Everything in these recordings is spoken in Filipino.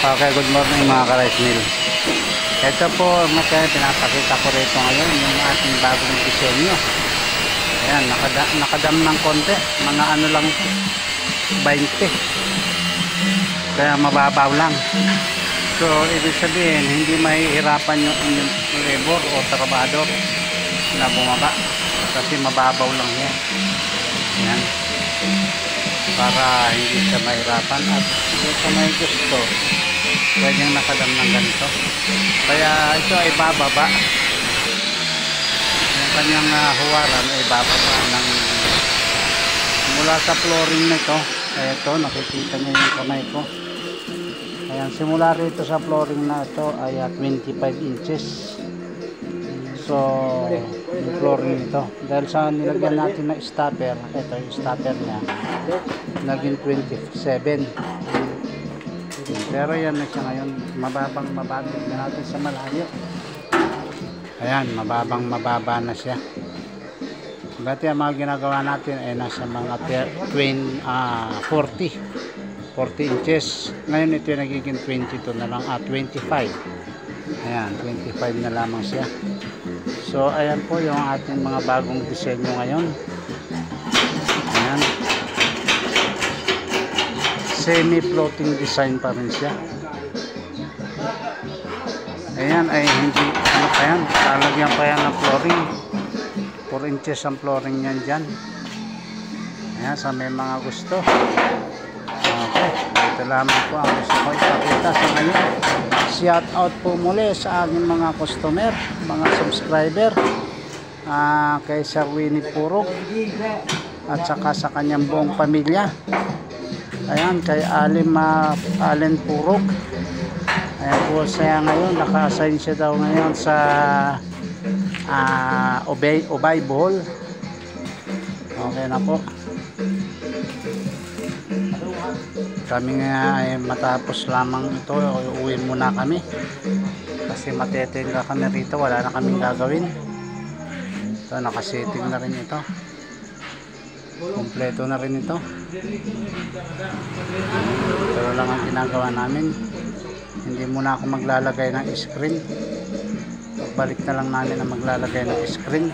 Okay, good morning mga ka-rice mill. Ito po, pinapakita ko rito ngayon yung ating bagong disenyo. Ayan, nakadam ng konti. Mga ano lang ito, 20. Kaya mababaw lang. So, ibig sabihin, hindi mahihirapan yung labor o trabador na bumaba. Kasi mababaw lang yan. Ayan. Para hindi siya mahirapan. At kung may gusto, pwedeng nakadam ng ganito. Kaya ito ay bababa. Yung kanyang huwaran ay bababa ng mula sa flooring nito. Ito, nakikita niyo yung kamay ko. Ayan, simula rito sa flooring na ito ay 25 inches. So, yung flooring nito. Dahil sa nilagyan natin na stopper, ito yung stopper niya, naging 27. Pero yan na siya ngayon, mababang mababig na natin sa malayo. Ayan, mababang mababa na siya. Dati ang mga ginagawa natin ay nasa mga 40 inches. Ngayon ito yung nagiging 22 na lang, 25. Ayan, 25 na lamang siya. So ayan po yung ating mga bagong disenyo ngayon. Ayan, semi-floating design pa rin siya. Ayan ay hindi ano pa yan, lalagyan pa yan ng flooring. 4 inches ang flooring yan dyan. Ayan, sa may mga gusto. Okay, ito lamang po ang gusto ko ipakita sa ngayon. Shout out po muli sa aking mga customer, mga subscriber, kay Sir Winnie Purok at saka sa kanyang buong pamilya. Ayan, kay Allen Purok. Ayan po siya ngayon, naka-assign siya daw ngayon sa Ubay, Bohol. Okay na po. Kami nga ay matapos lamang ito, uwi muna kami kasi matetenga kami rito, wala na kaming gagawin. Ito, nakasetting na rin ito, kompleto na rin ito. Pero lang ang ginagawa namin, hindi muna ako maglalagay ng screen. Pagbalik na lang namin na maglalagay ng screen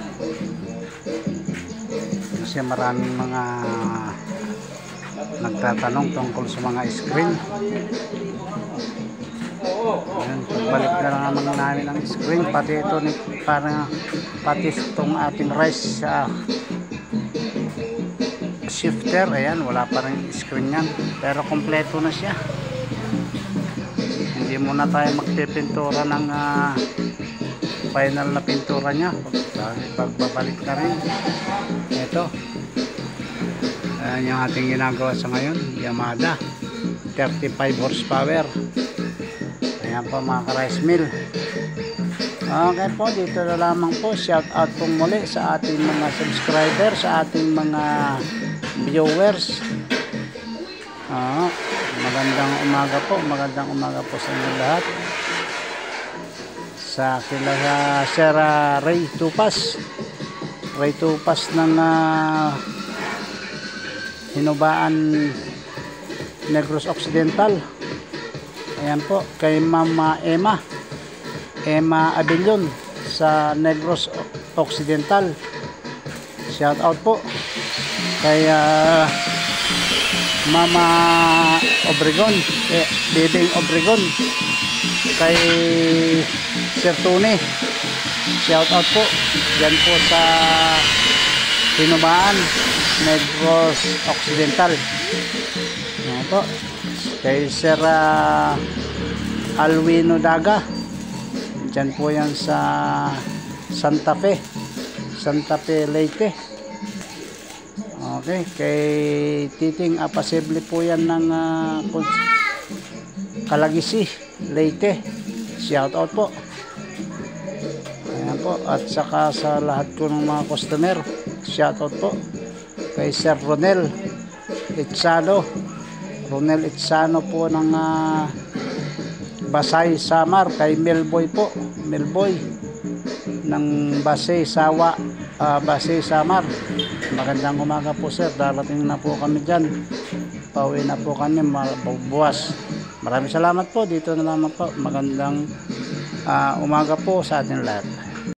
kasi maraming mga nagtatanong tungkol sa mga screen. Ayan, pagbalik na lang naman namin ang screen, pati ito pati itong ating rice shifter. Ayan, wala pa rin screen yan, pero kompleto na siya. Hindi muna tayo magpipintura ng final na pintura nya, pagbabalik na rin ito. Ayan yung ating ginagawa sa ngayon, Yamada 35 horsepower. Ayan po mga ka-rice mill. Okay po, dito na lamang po. Shout out po muli sa ating mga subscriber, sa ating mga viewers. Magandang umaga po sa inyo lahat. Sa kila Sir Ray Tupas ng Hinubaan, Negros Occidental. Ayan po, kay Mama Emma Abellon sa Negros Occidental. Shout out po kay Mama Obregon, Bibing Obregon, kay Sir Tony. Shout out po dyan po sa Hinubaan, Negros Occidental. Ayan po, kay Sir Alwino Daga, dyan po yan sa Santa Fe, Leyte. Okay, kay Titing Apasible po yan ng Kalagisi, Leyte. Shout out po. Ayan po, at saka sa lahat ko ng mga customer, shout out po kay Sir Ronel Itzano po ng Basay, Samar. Kay Melboy po, Melboy ng Basay, Samar. Magandang umaga po sir, darating na po kami dyan, pauwi na po kami buwas. Maraming salamat po. Dito na naman po. Magandang umaga po sa ating lahat.